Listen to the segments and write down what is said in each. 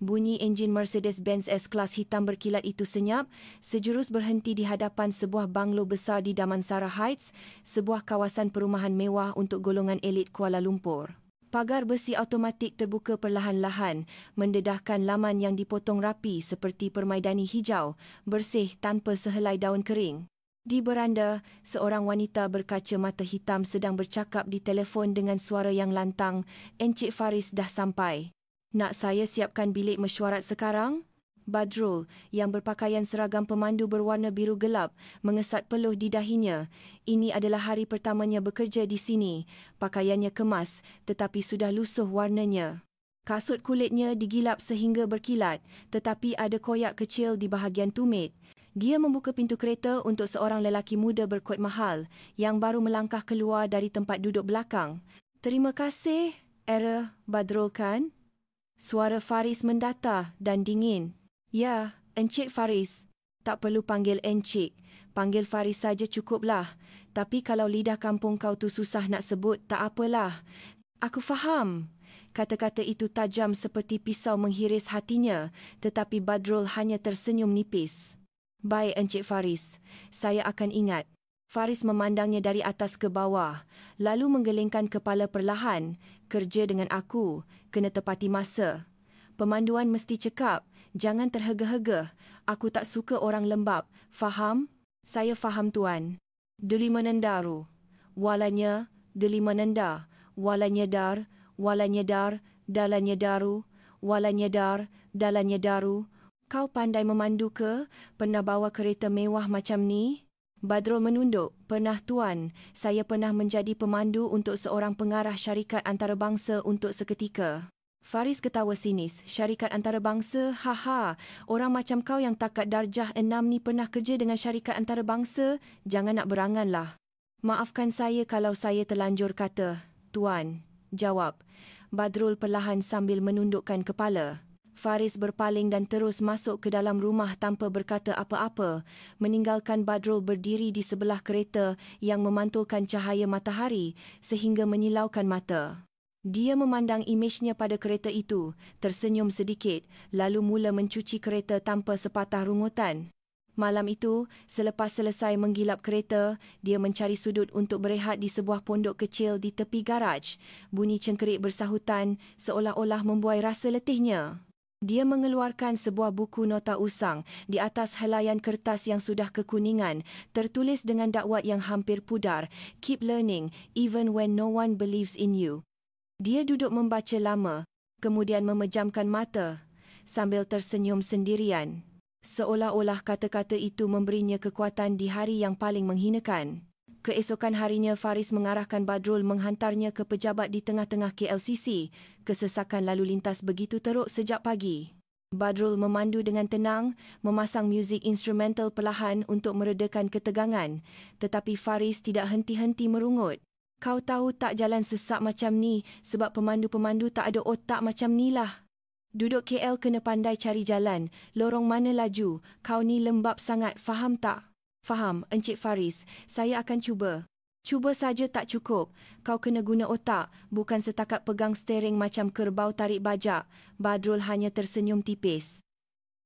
Bunyi enjin Mercedes-Benz S-Class hitam berkilat itu senyap, sejurus berhenti di hadapan sebuah banglo besar di Damansara Heights, sebuah kawasan perumahan mewah untuk golongan elit Kuala Lumpur. Pagar besi automatik terbuka perlahan-lahan, mendedahkan laman yang dipotong rapi seperti permaidani hijau, bersih tanpa sehelai daun kering. Di beranda, seorang wanita berkaca mata hitam sedang bercakap di telefon dengan suara yang lantang. "Encik Faris dah sampai. Nak saya siapkan bilik mesyuarat sekarang?" Badrul, yang berpakaian seragam pemandu berwarna biru gelap, mengesat peluh di dahinya. Ini adalah hari pertamanya bekerja di sini. Pakaiannya kemas, tetapi sudah lusuh warnanya. Kasut kulitnya digilap sehingga berkilat, tetapi ada koyak kecil di bahagian tumit. Dia membuka pintu kereta untuk seorang lelaki muda berkot mahal yang baru melangkah keluar dari tempat duduk belakang. "Terima kasih, era Badrul kan?" Suara Faris mendata dan dingin. "Ya, Encik Faris." "Tak perlu panggil Encik. Panggil Faris saja cukuplah. Tapi kalau lidah kampung kau tu susah nak sebut, tak apalah." "Aku faham." Kata-kata itu tajam seperti pisau menghiris hatinya, tetapi Badrul hanya tersenyum nipis. "Baik, Encik Faris. Saya akan ingat." Faris memandangnya dari atas ke bawah, lalu menggelengkan kepala perlahan. "Kerja dengan aku, kena tepati masa. Pemanduan mesti cekap, jangan terhega-hega. Aku tak suka orang lembab, faham?" "Saya faham, Tuan." "Deli menendaru. Walanya, deli menenda. Walanya dar, walanya dar, dalanya daru. Walanya dar, dalanya daru." "Kau pandai memandu ke? Pernah bawa kereta mewah macam ni?" Badrul menunduk. "Pernah, Tuan. Saya pernah menjadi pemandu untuk seorang pengarah syarikat antarabangsa untuk seketika." Faris ketawa sinis. "Syarikat antarabangsa? Haha. Orang macam kau yang takat darjah 6 ni pernah kerja dengan syarikat antarabangsa? Jangan nak beranganlah." "Maafkan saya kalau saya terlanjur kata, Tuan." Jawab Badrul perlahan sambil menundukkan kepala. Faris berpaling dan terus masuk ke dalam rumah tanpa berkata apa-apa, meninggalkan Badrul berdiri di sebelah kereta yang memantulkan cahaya matahari sehingga menyilaukan mata. Dia memandang imejnya pada kereta itu, tersenyum sedikit, lalu mula mencuci kereta tanpa sepatah rungutan. Malam itu, selepas selesai menggilap kereta, dia mencari sudut untuk berehat di sebuah pondok kecil di tepi garaj. Bunyi cengkerik bersahutan seolah-olah membuai rasa letihnya. Dia mengeluarkan sebuah buku nota usang di atas helaian kertas yang sudah kekuningan, tertulis dengan dakwat yang hampir pudar, "Keep learning, even when no one believes in you." Dia duduk membaca lama, kemudian memejamkan mata, sambil tersenyum sendirian. Seolah-olah kata-kata itu memberinya kekuatan di hari yang paling menghinakan. Keesokan harinya, Faris mengarahkan Badrul menghantarnya ke pejabat di tengah-tengah KLCC. Kesesakan lalu lintas begitu teruk sejak pagi. Badrul memandu dengan tenang, memasang muzik instrumental perlahan untuk meredakan ketegangan. Tetapi Faris tidak henti-henti merungut. "Kau tahu tak, jalan sesak macam ni sebab pemandu-pemandu tak ada otak macam ni lah. Duduk KL kena pandai cari jalan, lorong mana laju. Kau ni lembab sangat, faham tak?" "Faham, Encik Faris. Saya akan cuba." "Cuba saja tak cukup. Kau kena guna otak, bukan setakat pegang steering macam kerbau tarik bajak." Badrul hanya tersenyum tipis.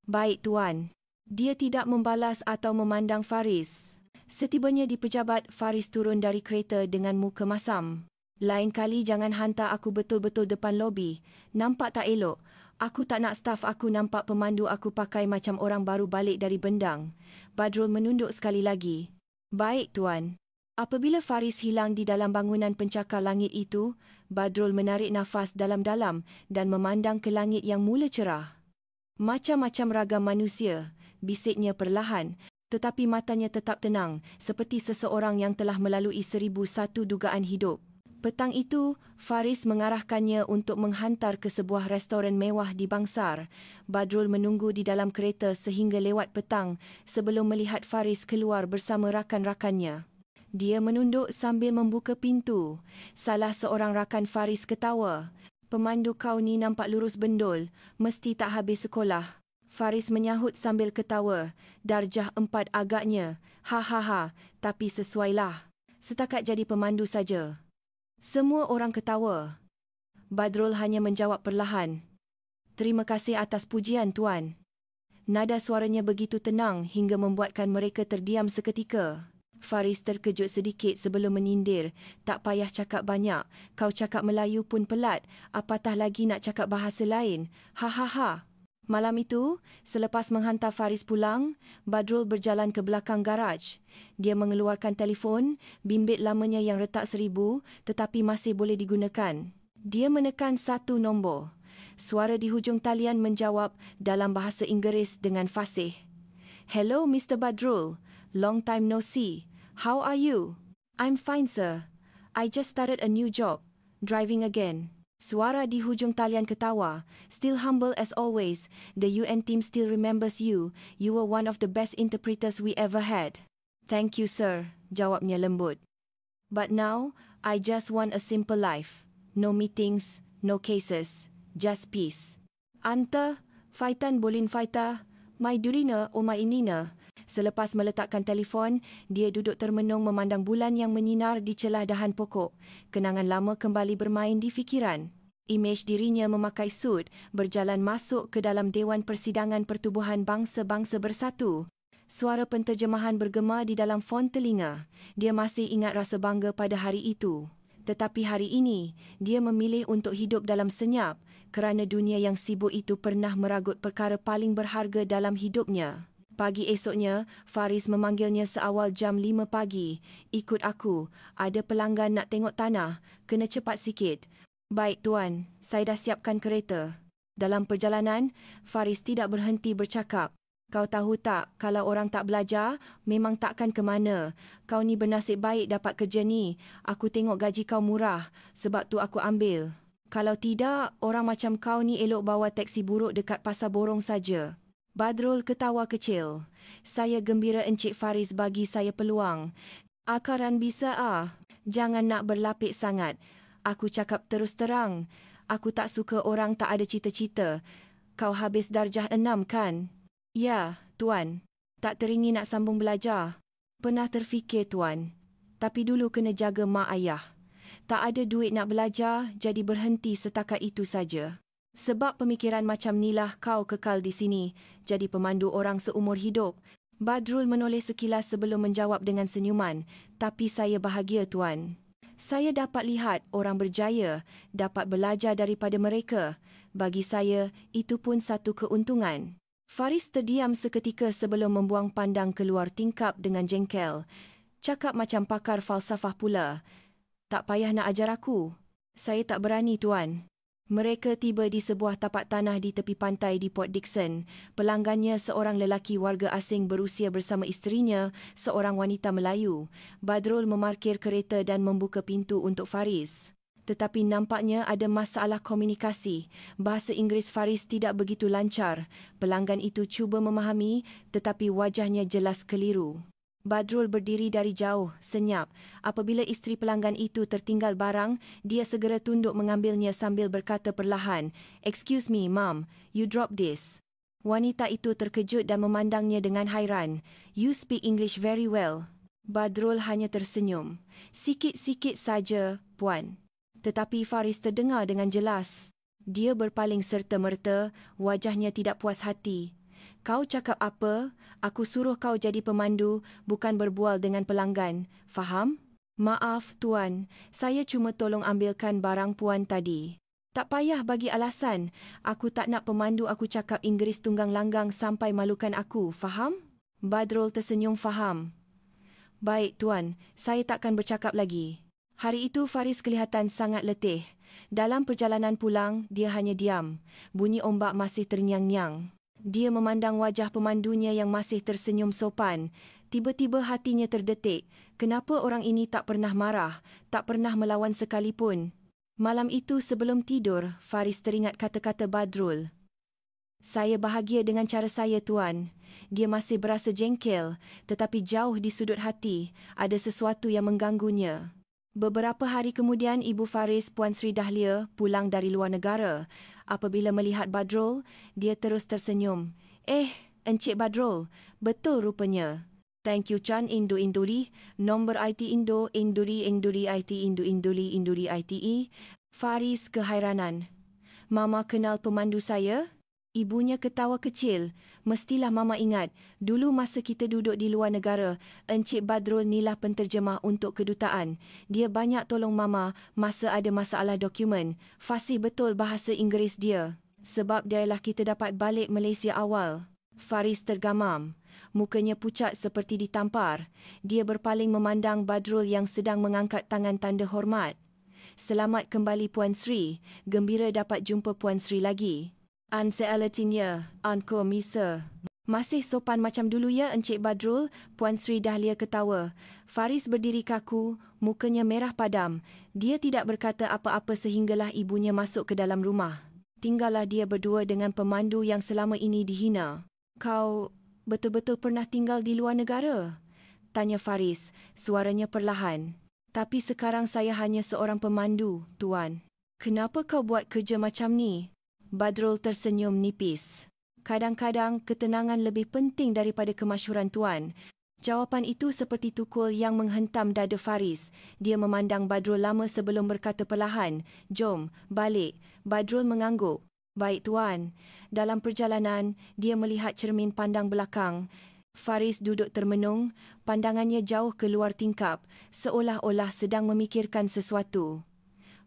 "Baik, Tuan." Dia tidak membalas atau memandang Faris. Setibanya di pejabat, Faris turun dari kereta dengan muka masam. "Lain kali jangan hantar aku betul-betul depan lobi. Nampak tak elok? Aku tak nak staf aku nampak pemandu aku pakai macam orang baru balik dari bendang." Badrul menunduk sekali lagi. "Baik, Tuan." Apabila Faris hilang di dalam bangunan pencakar langit itu, Badrul menarik nafas dalam-dalam dan memandang ke langit yang mula cerah. "Macam-macam ragam manusia," bisiknya perlahan, tetapi matanya tetap tenang, seperti seseorang yang telah melalui 1001 dugaan hidup. Petang itu, Faris mengarahkannya untuk menghantar ke sebuah restoran mewah di Bangsar. Badrul menunggu di dalam kereta sehingga lewat petang sebelum melihat Faris keluar bersama rakan-rakannya. Dia menunduk sambil membuka pintu. Salah seorang rakan Faris ketawa. "Pemandu kau ni nampak lurus bendul, mesti tak habis sekolah." Faris menyahut sambil ketawa. "Darjah 4 agaknya. Ha, tapi sesuailah. Setakat jadi pemandu saja." Semua orang ketawa. Badrul hanya menjawab perlahan, Terima kasih atas pujian, Tuan. Nada suaranya begitu tenang hingga membuatkan mereka terdiam seketika. Faris terkejut sedikit sebelum menyindir. Tak payah cakap banyak. Kau cakap Melayu pun pelat. Apatah lagi nak cakap bahasa lain. Ha ha ha. Malam itu, selepas menghantar Faris pulang, Badrul berjalan ke belakang garaj. Dia mengeluarkan telefon, bimbit lamanya yang retak 1000 tetapi masih boleh digunakan. Dia menekan satu nombor. Suara di hujung talian menjawab dalam bahasa Inggeris dengan fasih. Hello, Mr. Badrul. Long time no see. How are you? I'm fine, sir. I just started a new job. Driving again. Suara di hujung talian ketawa. Still humble as always. The UN team still remembers you. You were one of the best interpreters we ever had. Thank you, sir. Jawabnya lembut. But now, I just want a simple life. No meetings, no cases. Just peace. Anta, faitan bolin faita, mai durina o mai inina. Selepas meletakkan telefon, dia duduk termenung memandang bulan yang menyinar di celah dahan pokok. Kenangan lama kembali bermain di fikiran. Imej dirinya memakai sut, berjalan masuk ke dalam Dewan Persidangan Pertubuhan Bangsa-Bangsa Bersatu. Suara penterjemahan bergema di dalam fon telinga. Dia masih ingat rasa bangga pada hari itu. Tetapi hari ini, dia memilih untuk hidup dalam senyap kerana dunia yang sibuk itu pernah meragut perkara paling berharga dalam hidupnya. Pagi esoknya, Faris memanggilnya seawal jam 5 pagi. Ikut aku, ada pelanggan nak tengok tanah, kena cepat sikit. Baik tuan, saya dah siapkan kereta. Dalam perjalanan, Faris tidak berhenti bercakap. Kau tahu tak, kalau orang tak belajar, memang takkan ke mana. Kau ni bernasib baik dapat kerja ni. Aku tengok gaji kau murah, sebab tu aku ambil. Kalau tidak, orang macam kau ni elok bawa teksi buruk dekat Pasar Borong saja. Badrul ketawa kecil. Saya gembira Encik Faris bagi saya peluang. Akaran bisa Jangan nak berlapik sangat. Aku cakap terus terang. Aku tak suka orang tak ada cita-cita. Kau habis darjah 6 kan? Ya, tuan. Tak teringin nak sambung belajar. Pernah terfikir, tuan. Tapi dulu kena jaga mak ayah. Tak ada duit nak belajar, jadi berhenti setakat itu saja. Sebab pemikiran macam nilah kau kekal di sini, jadi pemandu orang seumur hidup. Badrul menoleh sekilas sebelum menjawab dengan senyuman. Tapi saya bahagia, tuan. Saya dapat lihat orang berjaya, dapat belajar daripada mereka. Bagi saya, itu pun satu keuntungan. Faris terdiam seketika sebelum membuang pandang keluar tingkap dengan jengkel. Cakap macam pakar falsafah pula. Tak payah nak ajar aku. Saya tak berani, tuan. Mereka tiba di sebuah tapak tanah di tepi pantai di Port Dickson. Pelanggannya seorang lelaki warga asing berusia bersama isterinya, seorang wanita Melayu. Badrul memarkir kereta dan membuka pintu untuk Faris. Tetapi nampaknya ada masalah komunikasi. Bahasa Inggeris Faris tidak begitu lancar. Pelanggan itu cuba memahami, tetapi wajahnya jelas keliru. Badrul berdiri dari jauh, senyap. Apabila isteri pelanggan itu tertinggal barang, dia segera tunduk mengambilnya sambil berkata perlahan, "Excuse me, ma'am, you drop this." Wanita itu terkejut dan memandangnya dengan hairan. "You speak English very well." Badrul hanya tersenyum. "Sikit-sikit saja, puan." Tetapi Faris terdengar dengan jelas. Dia berpaling serta-merta, wajahnya tidak puas hati. "Kau cakap apa? Aku suruh kau jadi pemandu, bukan berbual dengan pelanggan. Faham?" "Maaf, tuan. Saya cuma tolong ambilkan barang puan tadi." "Tak payah bagi alasan. Aku tak nak pemandu aku cakap Inggeris tunggang langgang sampai malukan aku. Faham?" Badrul tersenyum faham. "Baik, tuan. Saya takkan bercakap lagi." Hari itu Faris kelihatan sangat letih. Dalam perjalanan pulang, dia hanya diam. Bunyi ombak masih terngiang-ngiang. Dia memandang wajah pemandunya yang masih tersenyum sopan. Tiba-tiba hatinya terdetik. Kenapa orang ini tak pernah marah, tak pernah melawan sekalipun? Malam itu sebelum tidur, Faris teringat kata-kata Badrul. "Saya bahagia dengan cara saya, tuan." Dia masih berasa jengkel, tetapi jauh di sudut hati, ada sesuatu yang mengganggunya. Beberapa hari kemudian, ibu Faris, Puan Sri Dahlia, pulang dari luar negara. Apabila melihat Badrul, dia terus tersenyum. Encik Badrul, betul rupanya." "Thank you Chan Indo Induri, nombor IT Indo Induri Induri IT Indo Induri Induri ITE." Faris kehairanan. Mama kenal pemandu saya? Ibunya ketawa kecil. Mestilah Mama ingat, dulu masa kita duduk di luar negara, Encik Badrul nilah penterjemah untuk kedutaan. Dia banyak tolong Mama masa ada masalah dokumen. Fasih betul bahasa Inggeris dia. Sebab dialah kita dapat balik Malaysia awal. Faris tergamam. Mukanya pucat seperti ditampar. Dia berpaling memandang Badrul yang sedang mengangkat tangan tanda hormat. Selamat kembali Puan Sri. Gembira dapat jumpa Puan Sri lagi. An sealatinya, Anko Misa. Masih sopan macam dulu ya Encik Badrul, Puan Sri Dahlia ketawa. Faris berdiri kaku, mukanya merah padam. Dia tidak berkata apa-apa sehinggalah ibunya masuk ke dalam rumah. Tinggallah dia berdua dengan pemandu yang selama ini dihina. Kau betul-betul pernah tinggal di luar negara? Tanya Faris, suaranya perlahan. Tapi sekarang saya hanya seorang pemandu, Tuan. Kenapa kau buat kerja macam ni? Badrul tersenyum nipis. Kadang-kadang ketenangan lebih penting daripada kemasyhuran Tuan. Jawapan itu seperti tukul yang menghentam dada Faris. Dia memandang Badrul lama sebelum berkata perlahan, "Jom, balik." Badrul mengangguk. "Baik Tuan." Dalam perjalanan, dia melihat cermin pandang belakang. Faris duduk termenung, pandangannya jauh ke luar tingkap, seolah-olah sedang memikirkan sesuatu.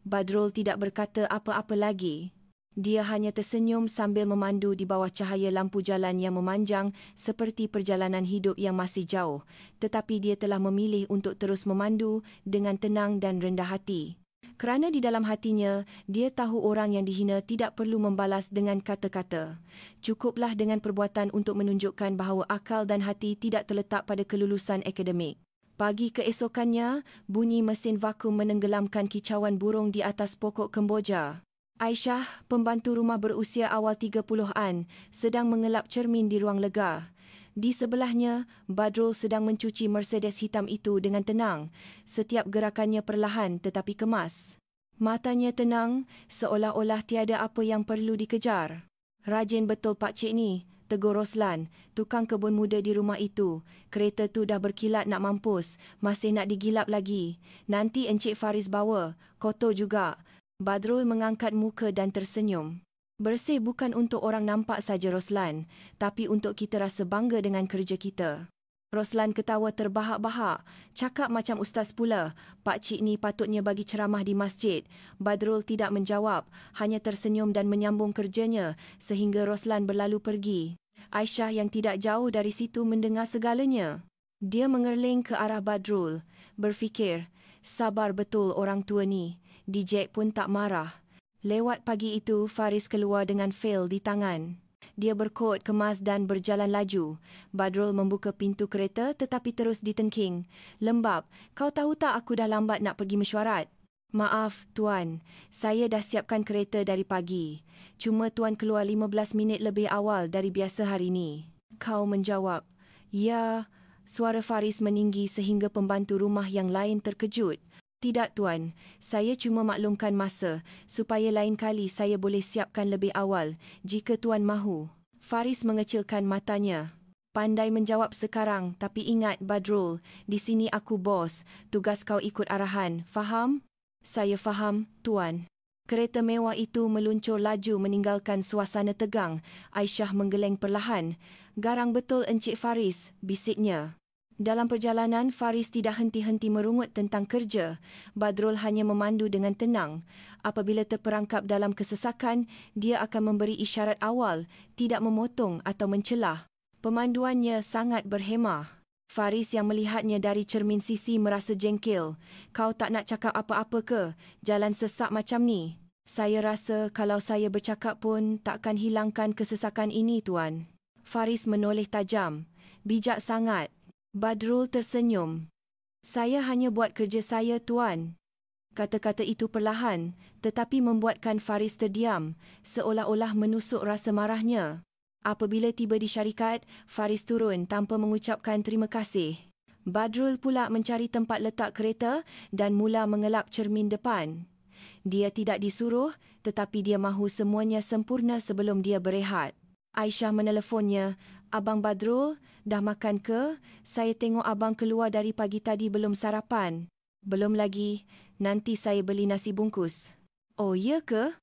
Badrul tidak berkata apa-apa lagi. Dia hanya tersenyum sambil memandu di bawah cahaya lampu jalan yang memanjang seperti perjalanan hidup yang masih jauh. Tetapi dia telah memilih untuk terus memandu dengan tenang dan rendah hati. Kerana di dalam hatinya, dia tahu orang yang dihina tidak perlu membalas dengan kata-kata. Cukuplah dengan perbuatan untuk menunjukkan bahawa akal dan hati tidak terletak pada kelulusan akademik. Pagi keesokannya, bunyi mesin vakum menenggelamkan kicauan burung di atas pokok kemboja. Aisyah, pembantu rumah berusia awal 30-an, sedang mengelap cermin di ruang lega. Di sebelahnya, Badrul sedang mencuci Mercedes hitam itu dengan tenang. Setiap gerakannya perlahan tetapi kemas. Matanya tenang, seolah-olah tiada apa yang perlu dikejar. "Rajin betul pakcik ni," tegur Roslan, tukang kebun muda di rumah itu. "Kereta tu dah berkilat nak mampus, masih nak digilap lagi. Nanti Encik Faris bawa, kotor juga." Badrul mengangkat muka dan tersenyum. "Bersih bukan untuk orang nampak saja Roslan, tapi untuk kita rasa bangga dengan kerja kita." Roslan ketawa terbahak-bahak. "Cakap macam ustaz pula. Pakcik ni patutnya bagi ceramah di masjid." Badrul tidak menjawab, hanya tersenyum dan menyambung kerjanya sehingga Roslan berlalu pergi. Aisyah yang tidak jauh dari situ mendengar segalanya. Dia mengerling ke arah Badrul, berfikir, sabar betul orang tua ni. Jack pun tak marah. Lewat pagi itu, Faris keluar dengan fail di tangan. Dia berkot kemas dan berjalan laju. Badrul membuka pintu kereta tetapi terus ditengking. "Lembab, kau tahu tak aku dah lambat nak pergi mesyuarat?" "Maaf, Tuan. Saya dah siapkan kereta dari pagi. Cuma Tuan keluar 15 minit lebih awal dari biasa hari ini." Kau menjawab. "Ya." Suara Faris meninggi sehingga pembantu rumah yang lain terkejut. "Tidak Tuan, saya cuma maklumkan masa supaya lain kali saya boleh siapkan lebih awal jika Tuan mahu." Faris mengecilkan matanya. "Pandai menjawab sekarang, tapi ingat Badrul, di sini aku bos, tugas kau ikut arahan, faham?" "Saya faham, Tuan." Kereta mewah itu meluncur laju meninggalkan suasana tegang. Aisyah menggeleng perlahan. "Garang betul Encik Faris," bisiknya. Dalam perjalanan, Faris tidak henti-henti merungut tentang kerja. Badrul hanya memandu dengan tenang. Apabila terperangkap dalam kesesakan, dia akan memberi isyarat awal, tidak memotong atau mencelah. Pemanduannya sangat berhemah. Faris yang melihatnya dari cermin sisi merasa jengkel. "Kau tak nak cakap apa-apa ke? Jalan sesak macam ni." "Saya rasa kalau saya bercakap pun takkan hilangkan kesesakan ini, Tuan." Faris menoleh tajam. "Bijak sangat." Badrul tersenyum. "Saya hanya buat kerja saya, Tuan." Kata-kata itu perlahan, tetapi membuatkan Faris terdiam, seolah-olah menusuk rasa marahnya. Apabila tiba di syarikat, Faris turun tanpa mengucapkan terima kasih. Badrul pula mencari tempat letak kereta dan mula mengelap cermin depan. Dia tidak disuruh, tetapi dia mahu semuanya sempurna sebelum dia berehat. Aisyah menelefonnya. "Abang Badrul, dah makan ke? Saya tengok abang keluar dari pagi tadi belum sarapan." "Belum lagi. Nanti saya beli nasi bungkus." "Oh, ya ke?"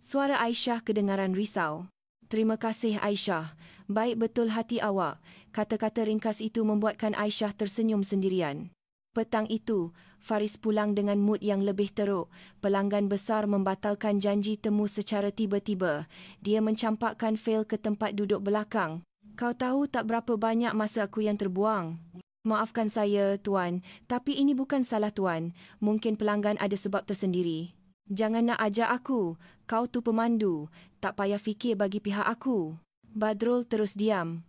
Suara Aisyah kedengaran risau. Terima kasih Aisyah. Baik betul hati awak. Kata-kata ringkas itu membuatkan Aisyah tersenyum sendirian. Petang itu, Faris pulang dengan mood yang lebih teruk. Pelanggan besar membatalkan janji temu secara tiba-tiba. Dia mencampakkan fail ke tempat duduk belakang. Kau tahu tak berapa banyak masa aku yang terbuang. Maafkan saya, Tuan. Tapi ini bukan salah Tuan. Mungkin pelanggan ada sebab tersendiri. Jangan nak ajak aku. Kau tu pemandu. Tak payah fikir bagi pihak aku. Badrul terus diam.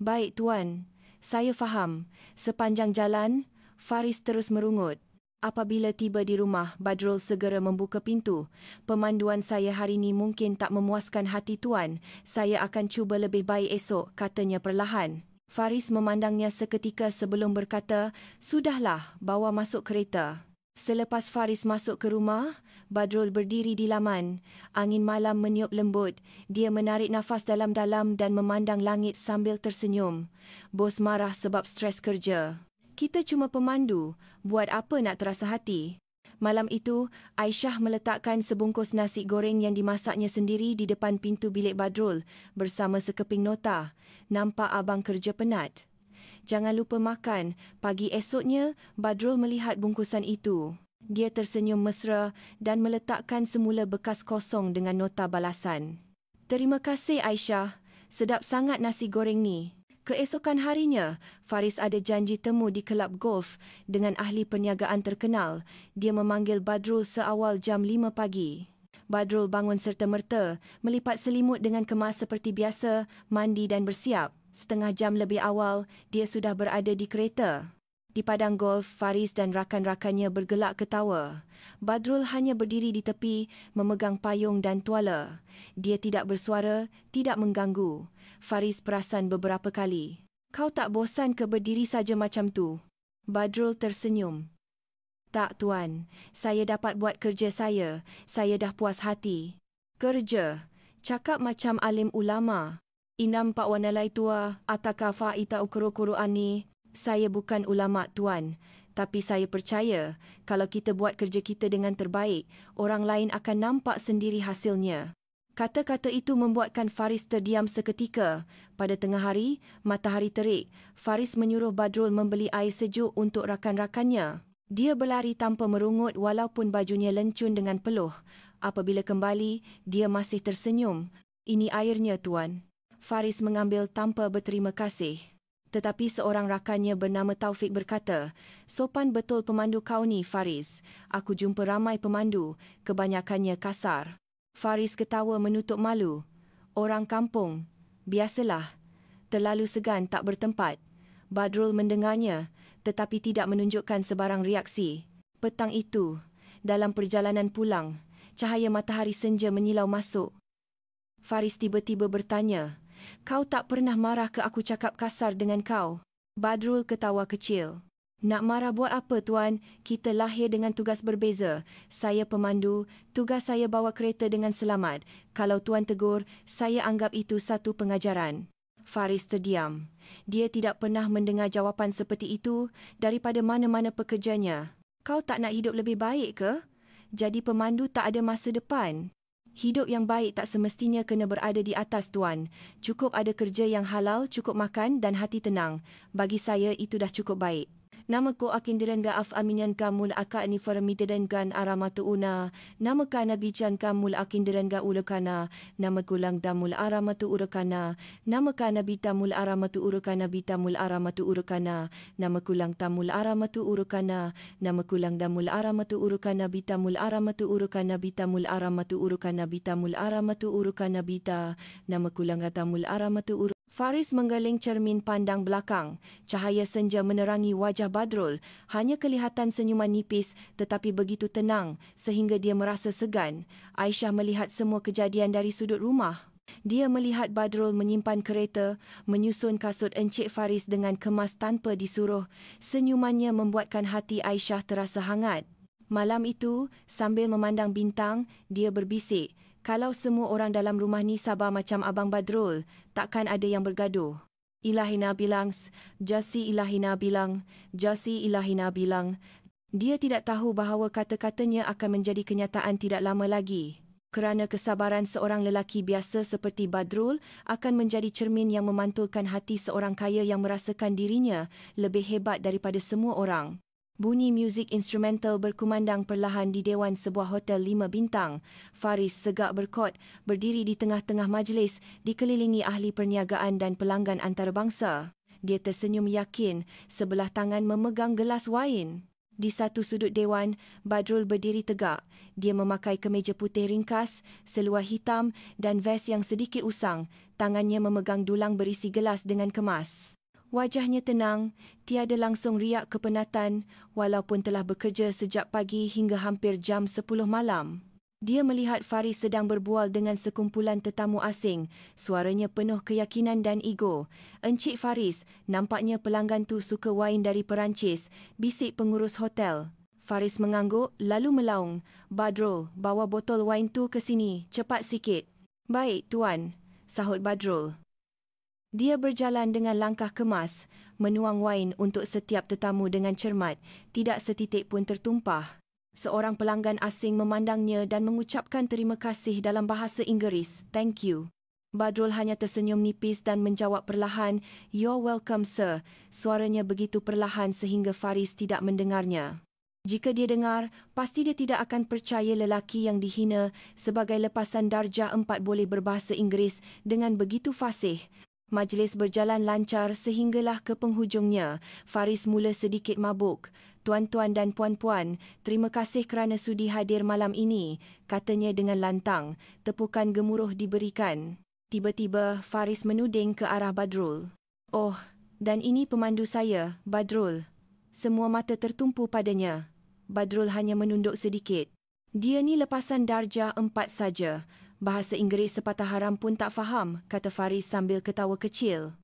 Baik, Tuan. Saya faham. Sepanjang jalan, Faris terus merungut. Apabila tiba di rumah, Badrul segera membuka pintu. Pemanduan saya hari ini mungkin tak memuaskan hati Tuan. Saya akan cuba lebih baik esok, katanya perlahan. Faris memandangnya seketika sebelum berkata, "Sudahlah, bawa masuk kereta." Selepas Faris masuk ke rumah, Badrul berdiri di laman. Angin malam meniup lembut. Dia menarik nafas dalam-dalam dan memandang langit sambil tersenyum. Bos marah sebab stres kerja. Kita cuma pemandu, buat apa nak terasa hati? Malam itu, Aisyah meletakkan sebungkus nasi goreng yang dimasaknya sendiri di depan pintu bilik Badrul bersama sekeping nota. Nampak abang kerja penat. Jangan lupa makan. Pagi esoknya, Badrul melihat bungkusan itu. Dia tersenyum mesra dan meletakkan semula bekas kosong dengan nota balasan. Terima kasih Aisyah. Sedap sangat nasi goreng ni. Keesokan harinya, Faris ada janji temu di kelab golf dengan ahli perniagaan terkenal. Dia memanggil Badrul seawal jam 5 pagi. Badrul bangun serta-merta, melipat selimut dengan kemas seperti biasa, mandi dan bersiap. Setengah jam lebih awal, dia sudah berada di kereta. Di padang golf, Faris dan rakan-rakannya bergelak ketawa. Badrul hanya berdiri di tepi, memegang payung dan tuala. Dia tidak bersuara, tidak mengganggu. Faris perasan beberapa kali. Kau tak bosan ke berdiri saja macam tu? Badrul tersenyum. Tak, Tuan. Saya dapat buat kerja saya. Saya dah puas hati. Kerja? Cakap macam alim ulama. Inam Pak Wanalai tua, ataka fa'ita ukuru-kuruan ni. Saya bukan ulama, Tuan. Tapi saya percaya, kalau kita buat kerja kita dengan terbaik, orang lain akan nampak sendiri hasilnya. Kata-kata itu membuatkan Faris terdiam seketika. Pada tengah hari, matahari terik. Faris menyuruh Badrul membeli air sejuk untuk rakan-rakannya. Dia berlari tanpa merungut walaupun bajunya lencun dengan peluh. Apabila kembali, dia masih tersenyum. Ini airnya, Tuan. Faris mengambil tanpa berterima kasih. Tetapi seorang rakannya bernama Taufik berkata, "Sopan betul pemandu kau ni, Faris. Aku jumpa ramai pemandu, kebanyakannya kasar." Faris ketawa menutup malu. Orang kampung. Biasalah. Terlalu segan tak bertempat. Badrul mendengarnya, tetapi tidak menunjukkan sebarang reaksi. Petang itu, dalam perjalanan pulang, cahaya matahari senja menyilau masuk. Faris tiba-tiba bertanya, "Kau tak pernah marah ke aku cakap kasar dengan kau?" Badrul ketawa kecil. "Nak marah buat apa, Tuan? Kita lahir dengan tugas berbeza. Saya pemandu, tugas saya bawa kereta dengan selamat. Kalau Tuan tegur, saya anggap itu satu pengajaran." Faris terdiam. Dia tidak pernah mendengar jawapan seperti itu daripada mana-mana pekerjanya. "Kau tak nak hidup lebih baik ke? Jadi pemandu tak ada masa depan." Hidup yang baik tak semestinya kena berada di atas, Tuan. Cukup ada kerja yang halal, cukup makan dan hati tenang. Bagi saya itu dah cukup baik. Namaku akindiranga af aminyan kamul aka ni faramidadan aramatu una. Namaka nabijan kamul akindiranga ulakana. Namaku lang damul aramatu urakana. Namaka nabitamul aramatu urakana bitamul aramatu urakana. Namaku lang tamul aramatu urakana. Namaku lang damul aramatu urakana bitamul aramatu urakana bitamul aramatu urakana bitamul aramatu urakana bita. Namaku lang tamul aramatu urakana. Faris menggeling cermin pandang belakang. Cahaya senja menerangi wajah Badrul. Hanya kelihatan senyuman nipis tetapi begitu tenang sehingga dia merasa segan. Aisyah melihat semua kejadian dari sudut rumah. Dia melihat Badrul menyimpan kereta, menyusun kasut Encik Faris dengan kemas tanpa disuruh. Senyumannya membuatkan hati Aisyah terasa hangat. Malam itu, sambil memandang bintang, dia berbisik, "Kalau semua orang dalam rumah ni sabar macam Abang Badrul, takkan ada yang bergaduh." Ilahina bilang, Jasi Ilahina bilang, Jasi Ilahina bilang. Dia tidak tahu bahawa kata-katanya akan menjadi kenyataan tidak lama lagi. kerana kesabaran seorang lelaki biasa seperti Badrul akan menjadi cermin yang memantulkan hati seorang kaya yang merasakan dirinya lebih hebat daripada semua orang. Bunyi muzik instrumental berkumandang perlahan di dewan sebuah hotel 5 bintang. Faris segak berkot, berdiri di tengah-tengah majlis, dikelilingi ahli perniagaan dan pelanggan antarabangsa. Dia tersenyum yakin, sebelah tangan memegang gelas wain. Di satu sudut dewan, Badrul berdiri tegak. Dia memakai kemeja putih ringkas, seluar hitam dan vest yang sedikit usang. Tangannya memegang dulang berisi gelas dengan kemas. Wajahnya tenang, tiada langsung riak kepenatan walaupun telah bekerja sejak pagi hingga hampir jam 10 malam. Dia melihat Faris sedang berbual dengan sekumpulan tetamu asing. Suaranya penuh keyakinan dan ego. "Encik Faris, nampaknya pelanggan tu suka wain dari Perancis," bisik pengurus hotel. Faris mengangguk lalu melaung. "Badrul, bawa botol wain tu ke sini, cepat sikit." "Baik, tuan," sahut Badrul. Dia berjalan dengan langkah kemas, menuang wain untuk setiap tetamu dengan cermat, tidak setitik pun tertumpah. Seorang pelanggan asing memandangnya dan mengucapkan terima kasih dalam bahasa Inggeris, "Thank you." Badrul hanya tersenyum nipis dan menjawab perlahan, "You're welcome, sir." Suaranya begitu perlahan sehingga Faris tidak mendengarnya. Jika dia dengar, pasti dia tidak akan percaya lelaki yang dihina sebagai lepasan darjah 4 boleh berbahasa Inggeris dengan begitu fasih. Majlis berjalan lancar sehinggalah ke penghujungnya. Faris mula sedikit mabuk. "Tuan-tuan dan puan-puan, terima kasih kerana sudi hadir malam ini," katanya dengan lantang. Tepukan gemuruh diberikan. Tiba-tiba Faris menuding ke arah Badrul. "Oh, dan ini pemandu saya, Badrul." Semua mata tertumpu padanya. Badrul hanya menunduk sedikit. "Dia ni lepasan darjah 4 saja. Bahasa Inggeris sepatah haram pun tak faham," kata Faris sambil ketawa kecil.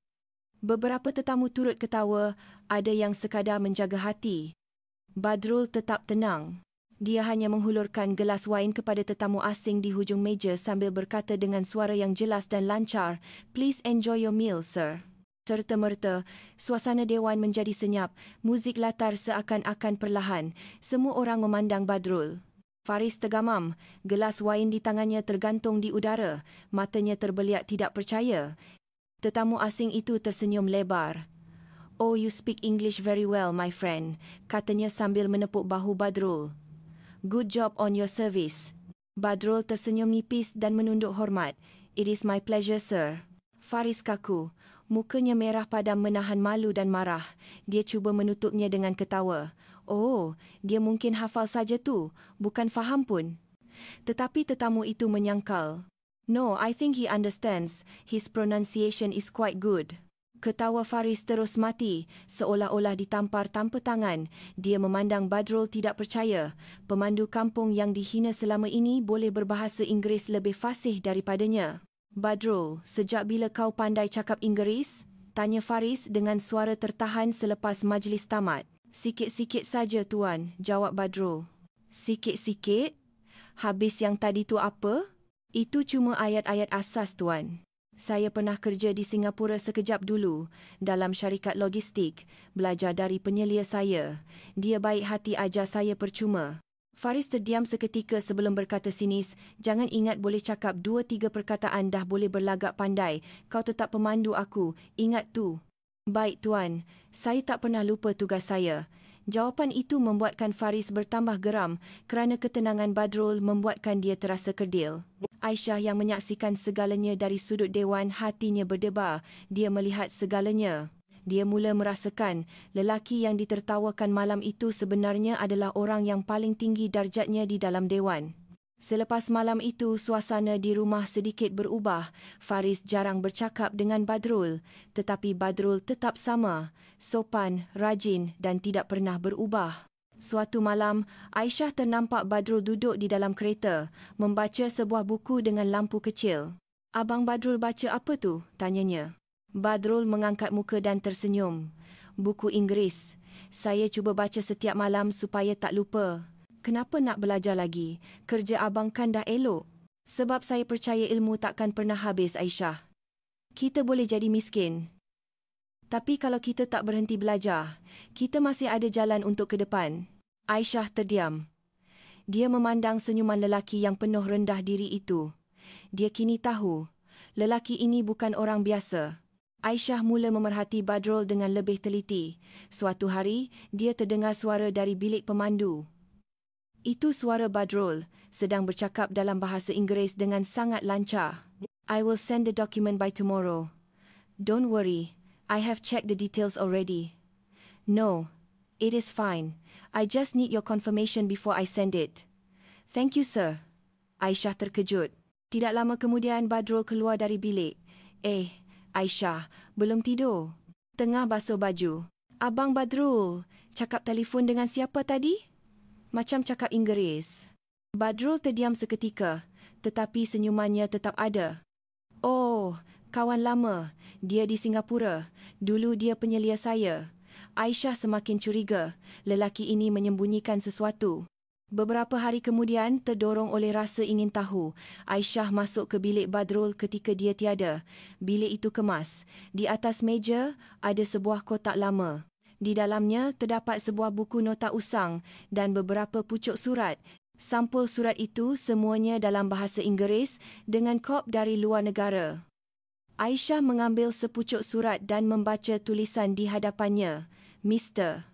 Beberapa tetamu turut ketawa, ada yang sekadar menjaga hati. Badrul tetap tenang. Dia hanya menghulurkan gelas wain kepada tetamu asing di hujung meja sambil berkata dengan suara yang jelas dan lancar, "Please enjoy your meal, sir." Serta-merta, suasana dewan menjadi senyap. Muzik latar seakan-akan perlahan. Semua orang memandang Badrul. Faris tergamam. Gelas wain di tangannya tergantung di udara. Matanya terbeliak tidak percaya. Tetamu asing itu tersenyum lebar. "Oh, you speak English very well, my friend," katanya sambil menepuk bahu Badrul. "Good job on your service." Badrul tersenyum nipis dan menunduk hormat. "It is my pleasure, sir." Faris kaku. Mukanya merah padam menahan malu dan marah. Dia cuba menutupnya dengan ketawa. "Oh, dia mungkin hafal saja tu, bukan faham pun." Tetapi tetamu itu menyangkal. "No, I think he understands. His pronunciation is quite good." Ketawa Faris terus mati, seolah-olah ditampar tanpa tangan. Dia memandang Badrul tidak percaya. Pemandu kampung yang dihina selama ini boleh berbahasa Inggeris lebih fasih daripadanya. "Badrul, sejak bila kau pandai cakap Inggeris?" tanya Faris dengan suara tertahan selepas majlis tamat. "Sikit-sikit saja, tuan," jawab Badrul. "Sikit-sikit? Habis yang tadi tu apa?" "Itu cuma ayat-ayat asas, tuan. Saya pernah kerja di Singapura sekejap dulu, dalam syarikat logistik, belajar dari penyelia saya. Dia baik hati ajar saya percuma." Faris terdiam seketika sebelum berkata sinis, "Jangan ingat boleh cakap 2-3 perkataan dah boleh berlagak pandai. Kau tetap pemandu aku, ingat tu." "Baik, tuan. Saya tak pernah lupa tugas saya." Jawapan itu membuatkan Faris bertambah geram kerana ketenangan Badrul membuatkan dia terasa kerdil. Aisyah yang menyaksikan segalanya dari sudut dewan, hatinya berdebar. Dia melihat segalanya. Dia mula merasakan lelaki yang ditertawakan malam itu sebenarnya adalah orang yang paling tinggi darjatnya di dalam dewan. Selepas malam itu, suasana di rumah sedikit berubah. Faris jarang bercakap dengan Badrul, tetapi Badrul tetap sama, sopan, rajin dan tidak pernah berubah. Suatu malam, Aisyah ternampak Badrul duduk di dalam kereta, membaca sebuah buku dengan lampu kecil. "Abang Badrul baca apa tu?" tanyanya. Badrul mengangkat muka dan tersenyum. "Buku Inggeris. Saya cuba baca setiap malam supaya tak lupa." "Kenapa nak belajar lagi? Kerja abang kan dah elok." "Sebab saya percaya ilmu takkan pernah habis, Aisyah. Kita boleh jadi miskin, tapi kalau kita tak berhenti belajar, kita masih ada jalan untuk ke depan." Aisyah terdiam. Dia memandang senyuman lelaki yang penuh rendah diri itu. Dia kini tahu, lelaki ini bukan orang biasa. Aisyah mula memerhati Badrul dengan lebih teliti. Suatu hari, dia terdengar suara dari bilik pemandu. Itu suara Badrul, sedang bercakap dalam bahasa Inggeris dengan sangat lancar. I will send the document by tomorrow. Don't worry, I have checked the details already. No, it is fine. I just need your confirmation before I send it. Thank you, sir. Aisyah terkejut. Tidak lama kemudian Badrul keluar dari bilik. Aisyah, belum tidur. Tengah basuh baju. Abang Badrul, cakap telefon dengan siapa tadi? Macam cakap Inggeris. Badrul terdiam seketika, tetapi senyumannya tetap ada. Oh, kawan lama. Dia di Singapura. Dulu dia penyelia saya. Aisyah semakin curiga. Lelaki ini menyembunyikan sesuatu. Beberapa hari kemudian, terdorong oleh rasa ingin tahu, Aisyah masuk ke bilik Badrul ketika dia tiada. Bilik itu kemas. Di atas meja, ada sebuah kotak lama. Di dalamnya, terdapat sebuah buku nota usang dan beberapa pucuk surat. Sampul surat itu semuanya dalam bahasa Inggeris dengan kod dari luar negara. Aisyah mengambil sepucuk surat dan membaca tulisan di hadapannya. Mr.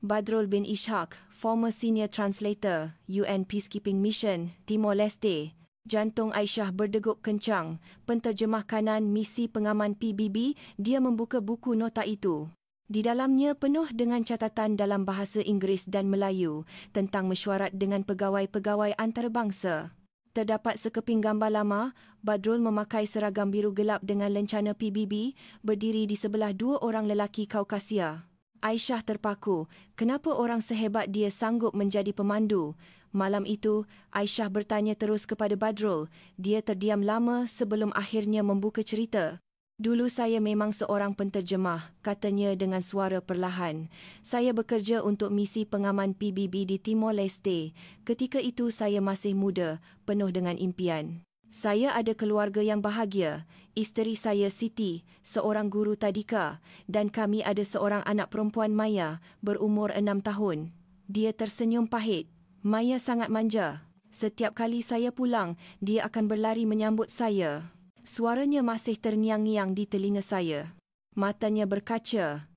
Badrul bin Ishaq, former senior translator, UN Peacekeeping Mission, Timor-Leste. Jantung Aisyah berdegup kencang. Penterjemah kanan misi pengaman PBB, dia membuka buku nota itu. Di dalamnya penuh dengan catatan dalam bahasa Inggeris dan Melayu tentang mesyuarat dengan pegawai-pegawai antarabangsa. Terdapat sekeping gambar lama. Badrul memakai seragam biru gelap dengan lencana PBB, berdiri di sebelah dua orang lelaki Kaukasia. Aisyah terpaku. Kenapa orang sehebat dia sanggup menjadi pemandu? Malam itu, Aisyah bertanya terus kepada Badrul. Dia terdiam lama sebelum akhirnya membuka cerita. Dulu saya memang seorang penterjemah, katanya dengan suara perlahan. Saya bekerja untuk misi pengaman PBB di Timor-Leste. Ketika itu saya masih muda, penuh dengan impian. Saya ada keluarga yang bahagia. Isteri saya Siti, seorang guru tadika, dan kami ada seorang anak perempuan Maya, berumur 6 tahun. Dia tersenyum pahit. Maya sangat manja. Setiap kali saya pulang, dia akan berlari menyambut saya. Suaranya masih terngiang-ngiang di telinga saya. Matanya berkaca.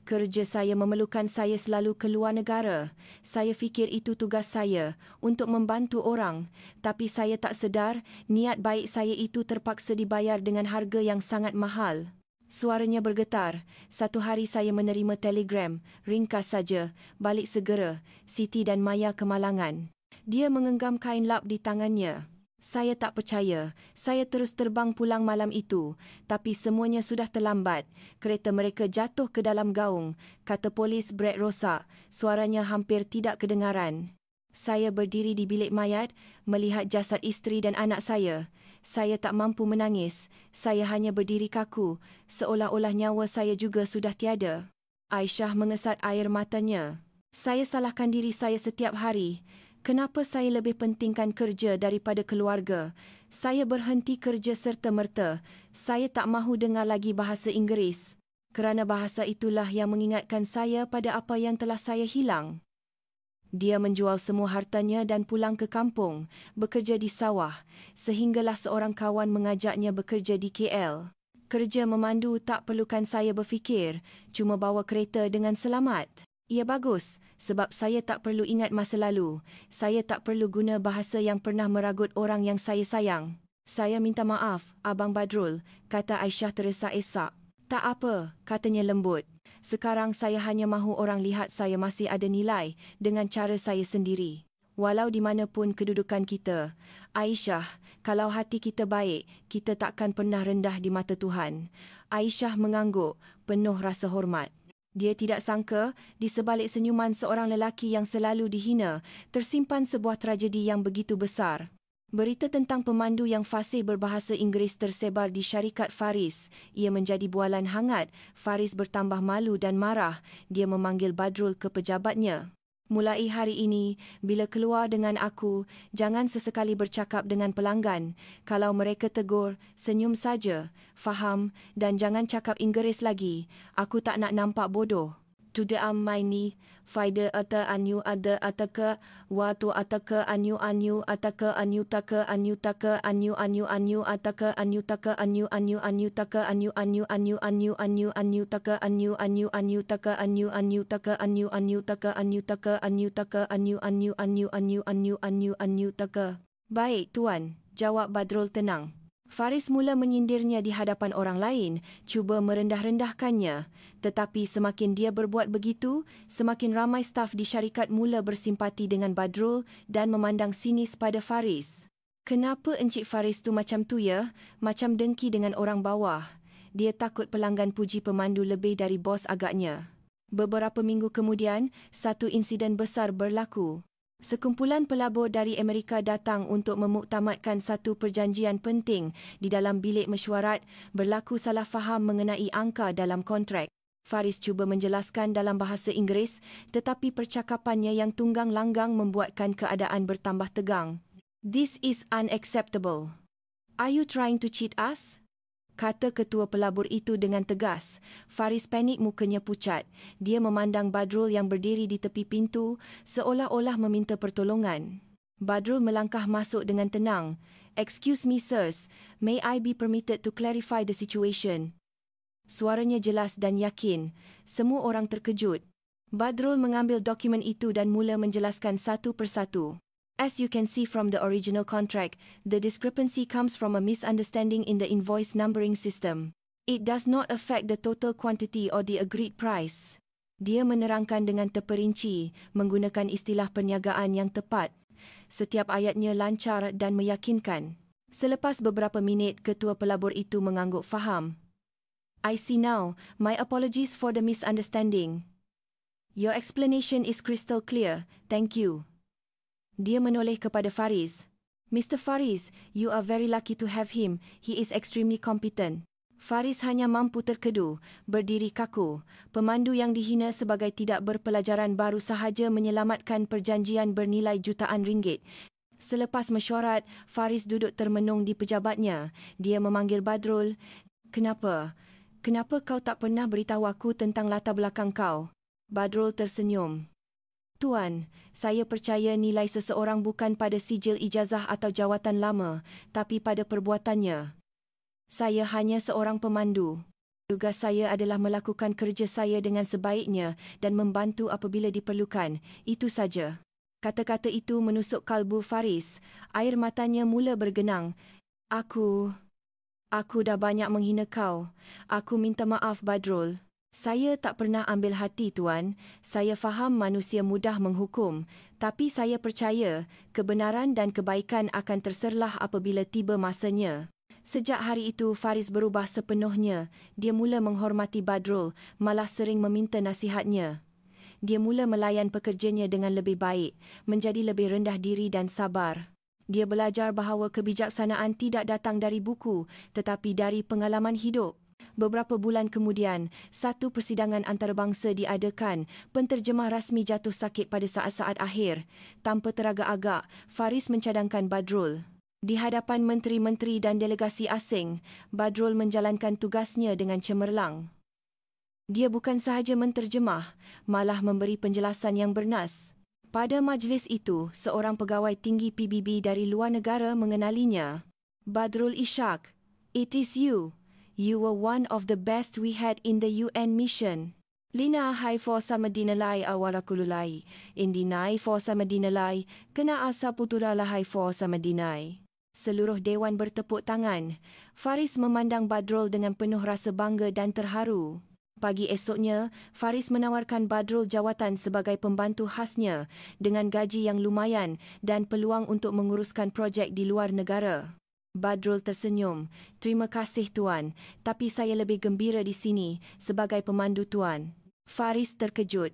Kerja saya memerlukan saya selalu keluar negara. Saya fikir itu tugas saya, untuk membantu orang. Tapi saya tak sedar, niat baik saya itu terpaksa dibayar dengan harga yang sangat mahal. Suaranya bergetar. Satu hari saya menerima telegram. Ringkas saja, balik segera. Siti dan Maya kemalangan. Dia mengenggam kain lap di tangannya. Saya tak percaya. Saya terus terbang pulang malam itu. Tapi semuanya sudah terlambat. Kereta mereka jatuh ke dalam gaung. Kata polis brek rosak. Suaranya hampir tidak kedengaran. Saya berdiri di bilik mayat, melihat jasad isteri dan anak saya. Saya tak mampu menangis. Saya hanya berdiri kaku, seolah-olah nyawa saya juga sudah tiada. Aisyah mengesat air matanya. Saya salahkan diri saya setiap hari. Kenapa saya lebih pentingkan kerja daripada keluarga? Saya berhenti kerja serta-merta. Saya tak mahu dengar lagi bahasa Inggeris. Kerana bahasa itulah yang mengingatkan saya pada apa yang telah saya hilang. Dia menjual semua hartanya dan pulang ke kampung, bekerja di sawah, sehinggalah seorang kawan mengajaknya bekerja di KL. Kerja memandu tak perlukan saya berfikir, cuma bawa kereta dengan selamat. Ia bagus, sebab saya tak perlu ingat masa lalu. Saya tak perlu guna bahasa yang pernah meragut orang yang saya sayang. Saya minta maaf, Abang Badrul, kata Aisyah teresa-esak. Tak apa, katanya lembut. Sekarang saya hanya mahu orang lihat saya masih ada nilai dengan cara saya sendiri. Walau di mana pun kedudukan kita. Aisyah, kalau hati kita baik, kita takkan pernah rendah di mata Tuhan. Aisyah mengangguk, penuh rasa hormat. Dia tidak sangka, di sebalik senyuman seorang lelaki yang selalu dihina, tersimpan sebuah tragedi yang begitu besar. Berita tentang pemandu yang fasih berbahasa Inggeris tersebar di syarikat Faris. Ia menjadi bualan hangat. Faris bertambah malu dan marah. Dia memanggil Badrul ke pejabatnya. Mulai hari ini, bila keluar dengan aku, jangan sesekali bercakap dengan pelanggan. Kalau mereka tegur, senyum saja. Faham? Dan jangan cakap Inggeris lagi. Aku tak nak nampak bodoh. Tude amaini faida ata anyu ada ataka watu ataka anyu ataka anyu taka ataka anyu ataka anyu taka anyu taka anyu taka taka taka. Baik tuan, jawab Badrul tenang. Faris mula menyindirnya di hadapan orang lain, cuba merendah-rendahkannya. Tetapi semakin dia berbuat begitu, semakin ramai staf di syarikat mula bersimpati dengan Badrul dan memandang sinis pada Faris. Kenapa Encik Faris tu macam tu ya? Macam dengki dengan orang bawah. Dia takut pelanggan puji pemandu lebih dari bos agaknya. Beberapa minggu kemudian, satu insiden besar berlaku. Sekumpulan pelabur dari Amerika datang untuk memuktamadkan satu perjanjian penting. Di dalam bilik mesyuarat, berlaku salah faham mengenai angka dalam kontrak. Faris cuba menjelaskan dalam bahasa Inggeris, tetapi percakapannya yang tunggang langgang membuatkan keadaan bertambah tegang. "This is unacceptable. Are you trying to cheat us?" kata ketua pelabur itu dengan tegas. Faris panik, mukanya pucat. Dia memandang Badrul yang berdiri di tepi pintu, seolah-olah meminta pertolongan. Badrul melangkah masuk dengan tenang. "Excuse me, sirs. May I be permitted to clarify the situation?" Suaranya jelas dan yakin. Semua orang terkejut. Badrul mengambil dokumen itu dan mula menjelaskan satu persatu. "As you can see from the original contract, the discrepancy comes from a misunderstanding in the invoice numbering system. It does not affect the total quantity or the agreed price." Dia menerangkan dengan terperinci, menggunakan istilah perniagaan yang tepat. Setiap ayatnya lancar dan meyakinkan. Selepas beberapa minit, ketua pelabur itu mengangguk faham. "I see now. My apologies for the misunderstanding. Your explanation is crystal clear. Thank you." Dia menoleh kepada Faris. "Mr. Faris, you are very lucky to have him. He is extremely competent." Faris hanya mampu terkedu, berdiri kaku. Pemandu yang dihina sebagai tidak berpelajaran baru sahaja menyelamatkan perjanjian bernilai jutaan ringgit. Selepas mesyuarat, Faris duduk termenung di pejabatnya. Dia memanggil Badrul. Kenapa kau tak pernah beritahu aku tentang latar belakang kau?" Badrul tersenyum. "Tuan, saya percaya nilai seseorang bukan pada sijil ijazah atau jawatan lama, tapi pada perbuatannya. Saya hanya seorang pemandu. Tugas saya adalah melakukan kerja saya dengan sebaiknya dan membantu apabila diperlukan. Itu saja." Kata-kata itu menusuk kalbu Faris. Air matanya mula bergenang. Aku dah banyak menghina kau. Aku minta maaf, Badrul." "Saya tak pernah ambil hati, Tuan. Saya faham manusia mudah menghukum, tapi saya percaya kebenaran dan kebaikan akan terserlah apabila tiba masanya." Sejak hari itu, Faris berubah sepenuhnya. Dia mula menghormati Badrul, malah sering meminta nasihatnya. Dia mula melayan pekerjanya dengan lebih baik, menjadi lebih rendah diri dan sabar. Dia belajar bahawa kebijaksanaan tidak datang dari buku, tetapi dari pengalaman hidup. Beberapa bulan kemudian, satu persidangan antarabangsa diadakan. Penterjemah rasmi jatuh sakit pada saat-saat akhir. Tanpa teragak-agak, Faris mencadangkan Badrul. Di hadapan menteri-menteri dan delegasi asing, Badrul menjalankan tugasnya dengan cemerlang. Dia bukan sahaja menterjemah, malah memberi penjelasan yang bernas. Pada majlis itu, seorang pegawai tinggi PBB dari luar negara mengenalinya. "Badrul Ishak, it is you. You were one of the best we had in the UN mission. Lina hai forsa madinalai awarakululai. Indinai forsa madinalai, kena asa putura lahai forsa madinai." Seluruh dewan bertepuk tangan. Faris memandang Badrul dengan penuh rasa bangga dan terharu. Pagi esoknya, Faris menawarkan Badrul jawatan sebagai pembantu khasnya dengan gaji yang lumayan dan peluang untuk menguruskan projek di luar negara. Badrul tersenyum. "Terima kasih, Tuan, tapi saya lebih gembira di sini sebagai pemandu Tuan." Faris terkejut.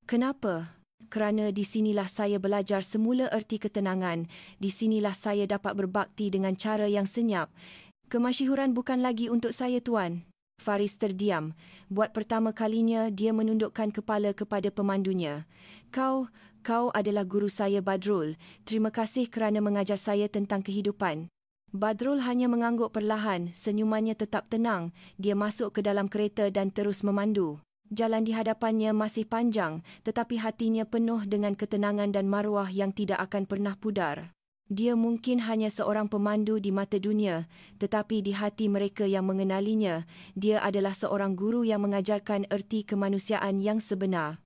"Kenapa?" "Kerana di sinilah saya belajar semula erti ketenangan. Di sinilah saya dapat berbakti dengan cara yang senyap. Kemasyhuran bukan lagi untuk saya, Tuan." Faris terdiam. Buat pertama kalinya, dia menundukkan kepala kepada pemandunya. Kau adalah guru saya, Badrul. Terima kasih kerana mengajar saya tentang kehidupan." Badrul hanya mengangguk perlahan, senyumannya tetap tenang. Dia masuk ke dalam kereta dan terus memandu. Jalan di hadapannya masih panjang, tetapi hatinya penuh dengan ketenangan dan maruah yang tidak akan pernah pudar. Dia mungkin hanya seorang pemandu di mata dunia, tetapi di hati mereka yang mengenalinya, dia adalah seorang guru yang mengajarkan erti kemanusiaan yang sebenar.